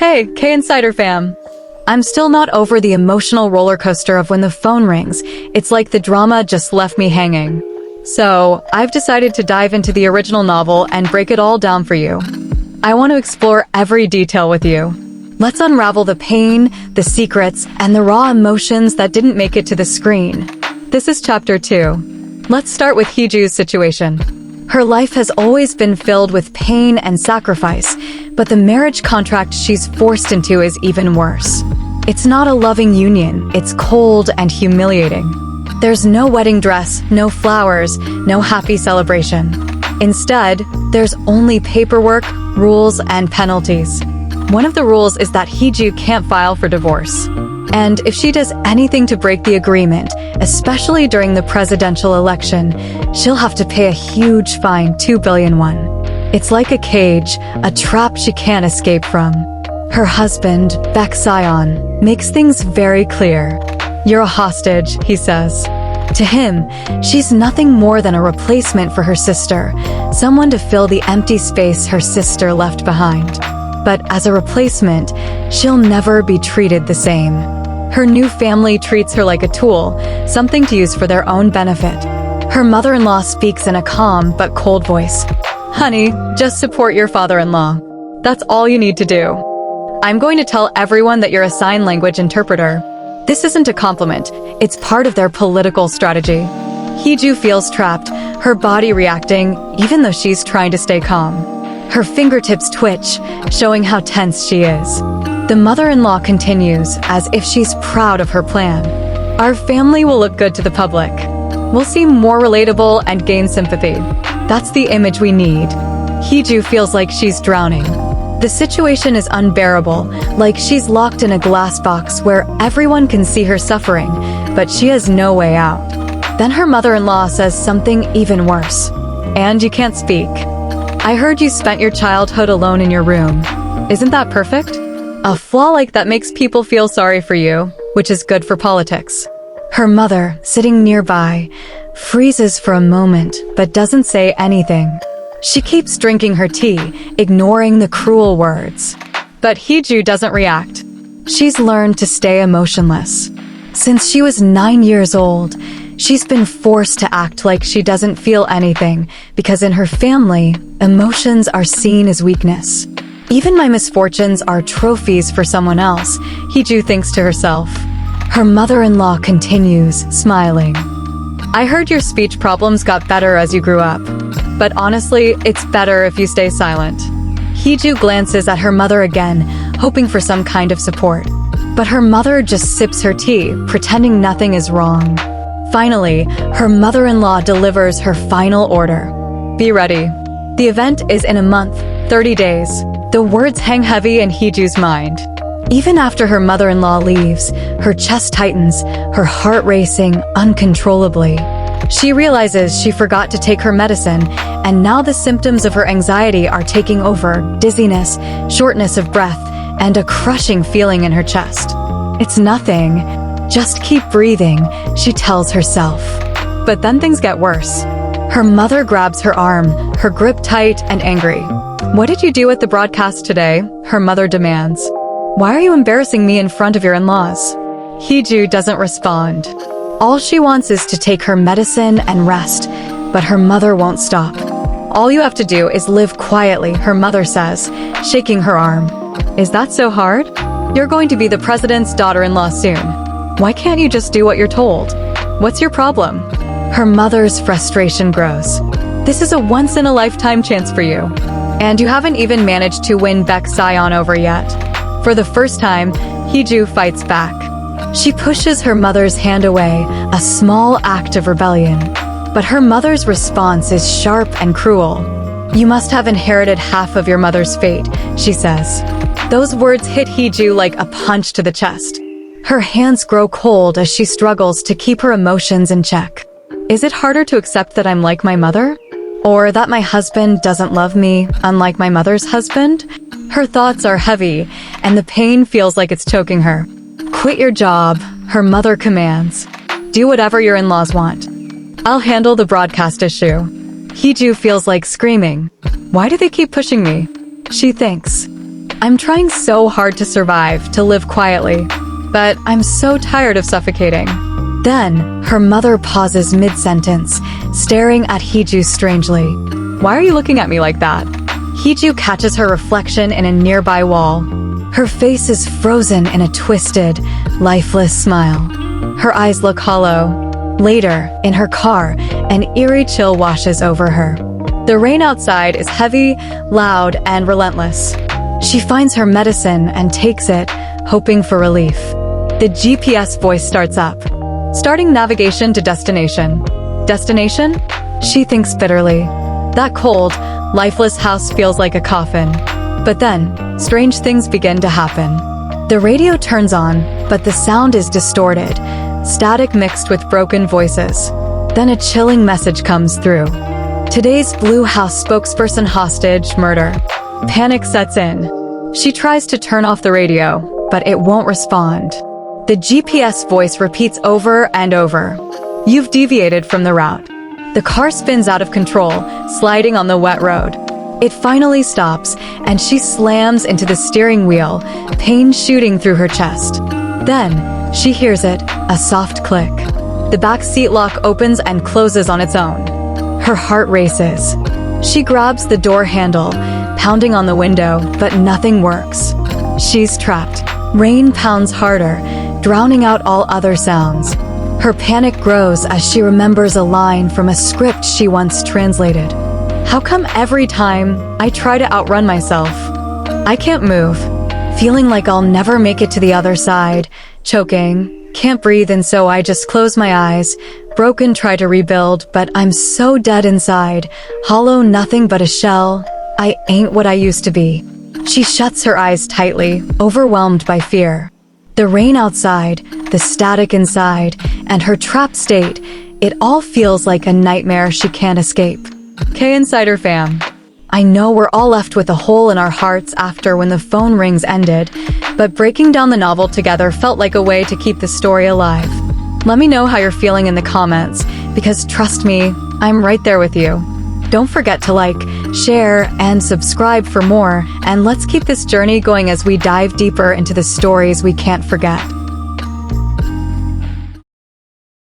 Hey, K Insider fam. I'm still not over the emotional roller coaster of when the phone rings. It's like the drama just left me hanging. So, I've decided to dive into the original novel and break it all down for you. I want to explore every detail with you. Let's unravel the pain, the secrets, and the raw emotions that didn't make it to the screen. This is chapter 2. Let's start with Heeju's situation. Her life has always been filled with pain and sacrifice, but the marriage contract she's forced into is even worse. It's not a loving union, it's cold and humiliating. There's no wedding dress, no flowers, no happy celebration. Instead, there's only paperwork, rules, and penalties. One of the rules is that Heeju can't file for divorce. And if she does anything to break the agreement, especially during the presidential election, she'll have to pay a huge fine, 2 billion won. It's like a cage, a trap she can't escape from. Her husband, Baek Sion, makes things very clear. "You're a hostage," he says. To him, she's nothing more than a replacement for her sister, someone to fill the empty space her sister left behind. But as a replacement, she'll never be treated the same. Her new family treats her like a tool, something to use for their own benefit. Her mother-in-law speaks in a calm but cold voice. "Honey, just support your father-in-law. That's all you need to do. I'm going to tell everyone that you're a sign language interpreter." This isn't a compliment, it's part of their political strategy. Heeju feels trapped, her body reacting, even though she's trying to stay calm. Her fingertips twitch, showing how tense she is. The mother-in-law continues, as if she's proud of her plan. "Our family will look good to the public. We'll seem more relatable and gain sympathy. That's the image we need." Heeju feels like she's drowning. The situation is unbearable, like she's locked in a glass box where everyone can see her suffering, but she has no way out. Then her mother-in-law says something even worse. "And you can't speak. I heard you spent your childhood alone in your room. Isn't that perfect?" A flaw like that makes people feel sorry for you, which is good for politics. Her mother, sitting nearby, freezes for a moment but doesn't say anything. She keeps drinking her tea, ignoring the cruel words. But Heeju doesn't react. She's learned to stay emotionless. Since she was 9 years old, she's been forced to act like she doesn't feel anything because in her family, emotions are seen as weakness. "Even my misfortunes are trophies for someone else," Heeju thinks to herself. Her mother-in-law continues, smiling. "I heard your speech problems got better as you grew up. But honestly, it's better if you stay silent." Heeju glances at her mother again, hoping for some kind of support. But her mother just sips her tea, pretending nothing is wrong. Finally, her mother-in-law delivers her final order. "Be ready. The event is in a month, 30 days. The words hang heavy in Heeju's mind. Even after her mother-in-law leaves, her chest tightens, her heart racing uncontrollably. She realizes she forgot to take her medicine, and now the symptoms of her anxiety are taking over: dizziness, shortness of breath, and a crushing feeling in her chest. "It's nothing. Just keep breathing," she tells herself. But then things get worse. Her mother grabs her arm, her grip tight and angry. "What did you do at the broadcast today?" her mother demands. "Why are you embarrassing me in front of your in-laws?" Heeju doesn't respond. All she wants is to take her medicine and rest, but her mother won't stop. "All you have to do is live quietly," her mother says, shaking her arm. "Is that so hard? You're going to be the president's daughter-in-law soon. Why can't you just do what you're told? What's your problem?" Her mother's frustration grows. "This is a once-in-a-lifetime chance for you. And you haven't even managed to win Baek Sion over yet." For the first time, Heeju fights back. She pushes her mother's hand away, a small act of rebellion. But her mother's response is sharp and cruel. "You must have inherited half of your mother's fate," she says. Those words hit Heeju like a punch to the chest. Her hands grow cold as she struggles to keep her emotions in check. Is it harder to accept that I'm like my mother? Or that my husband doesn't love me, unlike my mother's husband? Her thoughts are heavy, and the pain feels like it's choking her. "Quit your job," her mother commands. "Do whatever your in-laws want. I'll handle the broadcast issue." Heeju feels like screaming. Why do they keep pushing me? She thinks. I'm trying so hard to survive, to live quietly, but I'm so tired of suffocating. Then, her mother pauses mid-sentence, staring at Heeju strangely. Why are you looking at me like that? Heeju catches her reflection in a nearby wall. Her face is frozen in a twisted, lifeless smile. Her eyes look hollow. Later, in her car, an eerie chill washes over her. The rain outside is heavy, loud, and relentless. She finds her medicine and takes it, hoping for relief. The GPS voice starts up. Starting navigation to destination. Destination? She thinks bitterly. That cold, lifeless house feels like a coffin. But then, strange things begin to happen. The radio turns on, but the sound is distorted, static mixed with broken voices. Then a chilling message comes through. Today's Blue House spokesperson hostage, murder. Panic sets in. She tries to turn off the radio, but it won't respond. The GPS voice repeats over and over. You've deviated from the route. The car spins out of control, sliding on the wet road. It finally stops, and she slams into the steering wheel, pain shooting through her chest. Then, she hears it, a soft click. The back seat lock opens and closes on its own. Her heart races. She grabs the door handle, pounding on the window, but nothing works. She's trapped. Rain pounds harder, drowning out all other sounds. Her panic grows as she remembers a line from a script she once translated. How come every time I try to outrun myself, I can't move, feeling like I'll never make it to the other side, choking, can't breathe, and so I just close my eyes, broken, try to rebuild, but I'm so dead inside, hollow, nothing but a shell. I ain't what I used to be. She shuts her eyes tightly, overwhelmed by fear. The rain outside, the static inside, and her trapped state, it all feels like a nightmare she can't escape. K-Insider fam, I know we're all left with a hole in our hearts after When the Phone Rings ended, but breaking down the novel together felt like a way to keep the story alive. Let me know how you're feeling in the comments, because trust me, I'm right there with you. Don't forget to like, share, and subscribe for more, and let's keep this journey going as we dive deeper into the stories we can't forget.